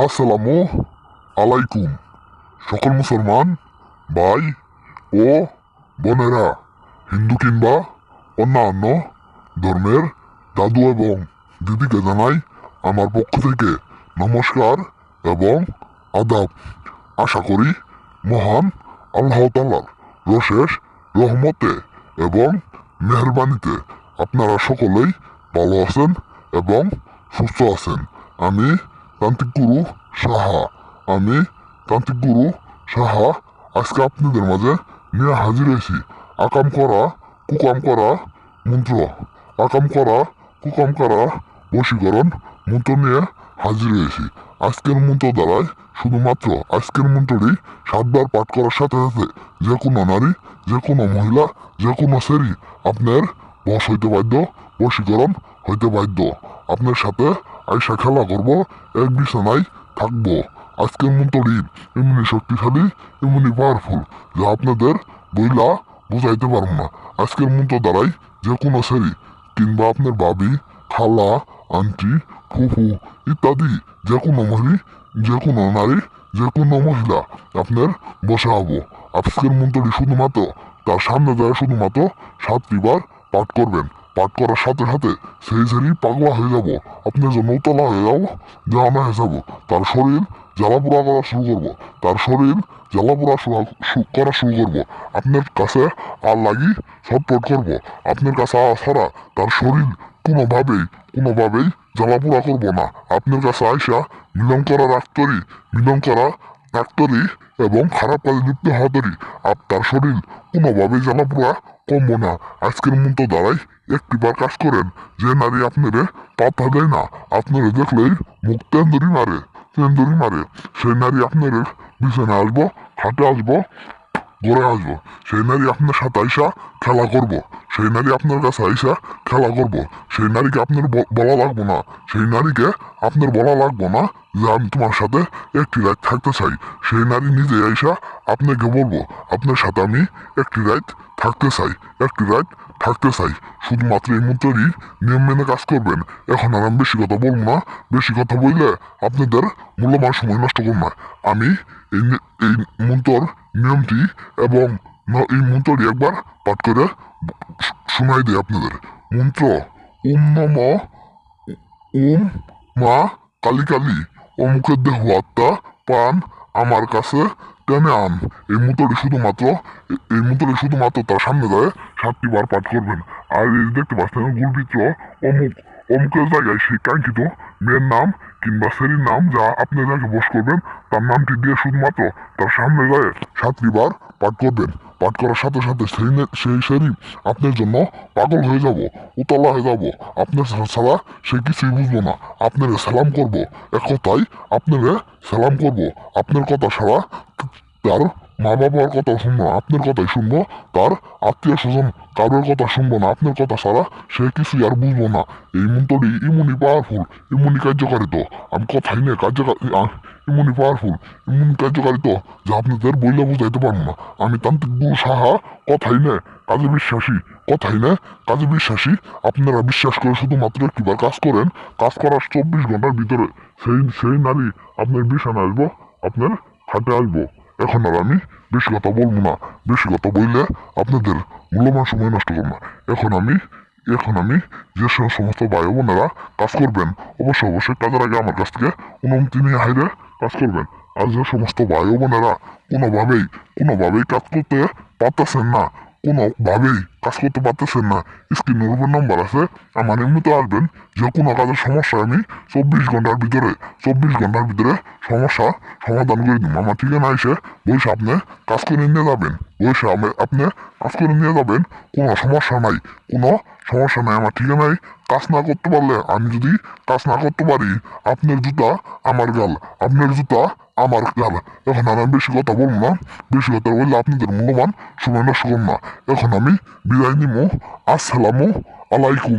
আসসালামু আলাইকুম সকল মুসলমান ভাই ও বোনেরা, হিন্দু কিংবা অন্যান্য ধর্মের দাদু এবং দিদিকে জানাই আমার পক্ষ থেকে নমস্কার এবং আদাব। আশা করি মহান আল্লাহ তাআলার অশেষ রহমতে এবং মেহেরবানিতে আপনারা সকলেই ভালো আছেন এবং সুস্থ আছেন। আমি তান্ত্রিক গুরু সাহা আমি তান্ত্রিক গুরু সাহা আজকে আপনাদের মাঝে নিয়ে হাজির হয়েছি আকাম করা কুকাম করা মন্ত্র। আকাম করা কুকাম করা বশীকরণ মন্ত্র নিয়ে হাজির হয়েছি। আজকের মন্ত্র দ্বারাই শুধুমাত্র আজকের মন্ত্রটি 7 বার পাঠ করার সাথে সাথে যে কোনো নারী, যে কোনো মহিলা, যে কোনো সেরি আপনার বশ হইতে বাধ্য, বশীকরণ হইতে বাধ্য। আপনার সাথে আইসা খেলা করব, এক বিছানায় থাকবো। আজকের মন্ত্রটি এমনি শক্তিশালী, এমনি পাওয়ারফুল যা আপনাদের বইলা বুঝাইতে পারব না। আজকের মন্ত্র দ্বারাই যে কোনো সেরি কিংবা আপনার ভাবি, খালা, আন্টি, ফুফু ইত্যাদি যে কোনো মহিলা, যে কোনো নারী, যে কোনো মহিলা আপনার বসে হবো। আজকের মন্ত্রটি শুধুমাত্র তার সামনে যায় শুধুমাত্র 7টি বার পাঠ করবেন। পাঠ করার সাথে সাথে সেই সেরি পাগলা হয়ে যাব, আপনার জন্য উতলা হয়ে যাবো, জানা হয়ে যাবো। তার শরীর জ্বালাপোড়া করা শুরু করবো, তার শরীর জ্বালাপোড়া করা শুরু করবো। আপনার কাছে আর লাগি ছটফট করবো। আপনার কাছে ছাড়া তার শরীর কোনোভাবেই জ্বালাপোড়া করবো না। আপনার কাছে আইসা মিলন করা ডাক্তারি এবং খারাপ কাজে লিপ্ত হওয়া তরি তার শরীর কোনোভাবেই জ্বালাপোড়া কমবো না। আজকের মন্ত্র দ্বারাই একটিবার কাজ করেন। যে নারী আপনারে পাতা দেয় না, আপনারে দেখলেই মুখ তেন্দুরি মারে, সেই নারী আপনার বিছানায় আসবো, খাটে আসবো, গড়ে আসবো। সেই নারী আপনার সাথে আইসা খেলা করব, সেই নারী আপনার কাছে আইসা খেলা করব। সেই নারীকে আপনার বলা লাগবো না, সেই নারীকে আপনার বলা লাগবো না যে আমি তোমার সাথে একটি রাত থাকতে চাই। সেই নারী নিজে আইসা আপনাকে বলবো আপনার সাথে আমি একটি রাত থাকতে চাই। শুধুমাত্র এই মন্ত্রই নিয়ম মেনে কাজ করবেন। এখন আর আমি বেশি কথা বলবো না, বেশি কথা বললে আপনাদের মূল্যবান সময় নষ্ট করব না। আমি এই মন্ত্রর নিয়মটি এবং এই মন্ত্রটি একবার পাঠ করে শোনাই দিই আপনাদের। মন্ত্র ওম নম ওম মা কালী কালী অমুকের দেহ আত্মা প্রাণ আমার কাছে টেনে আন। এই মন্ত্রটি শুধুমাত্র তার সামনে যায় 7টি বার পাঠ করবেন। আর এই দেখতে পাচ্ছেন গুলবিত্র অমুকের জায়গায় সেই কাঙ্ক্ষিত মেয়ের নাম কিংবা সেরির নাম যা আপনি যাকে বস করবেন তার নামটি দিয়ে শুধুমাত্র তার সামনে যায় 7টি বার পাঠ করবেন। পাঠ করার সাথে সাথে সেই সেরি আপনার জন্য পাগল হয়ে যাব, উতলা হয়ে যাব। আপনার ছাড়া সে কিছুই বুঝবো না। আপনারে সালাম করবো, এক কথায় আপনারে সালাম করবো। আপনার কথা ছাড়া তার মা বাবার কথা শুনবো না, আপনার কথাই শুনবো। তার আত্মীয় স্বজন কারোর কথা শুনবো না, আপনার কথা ছাড়া সে কিছুই আর বুঝবো না। এই মন্ত্রটি এমনই পাওয়ারফুল, এমনই কার্যকারিত, আমি কথাই নেই এমনই পাওয়ারফুল, এমনই কার্যকারিত যা আপনাদের বইলে বুঝাইতে পারবো না। আমি তান্ত্রিক গুরু সাহা, কথাই নেই কাজে বিশ্বাসী। আপনারা বিশ্বাস করে শুধুমাত্র একটিবার কাজ করেন। কাজ করার 24 ঘন্টার ভিতরে সেই নারী আপনার বিছানা আসবো, আপনার খাটে আসবো। এখন আর আমি বেশি কথা বলবো না, বেশি কথা বললে আপনাদের মূল্যবান সময় নষ্ট করবো না। এখন আমি যে সমস্ত ভাই বোনেরা কাজ করবেন অবশ্যই কাজের আগে আমার কাছ থেকে অনুমতি নিয়ে হাইরে কাজ করবেন। আর যে সমস্ত ভাই বোনেরা কোনোভাবেই কাজ করতে পারতেছেন না, স্ক্রিনের উপর নাম্বার আছে, আমার এমনিতে আসবেন। যে কোনো কাজের সমস্যা আমি 24 ঘন্টার ভিতরে সমস্যা সমাধান করে দিব। আমার ঠিকানা এসে বসে আপনি কাজ করে নিয়ে যাবেন, কোনো সমস্যা নাই। আমার ঠিকানায় কাজ না করতে পারলে, আমি যদি কাজ না করতে পারি, আপনার জুতা আমার গাল, এখন আর আমি বেশি কথা বলবো না, বেশি কথা বললে আপনাদের মূল্যবান সময় নষ্ট করব না। এখন আমি বিদায় নিব। আসসালামু আলাইকুম।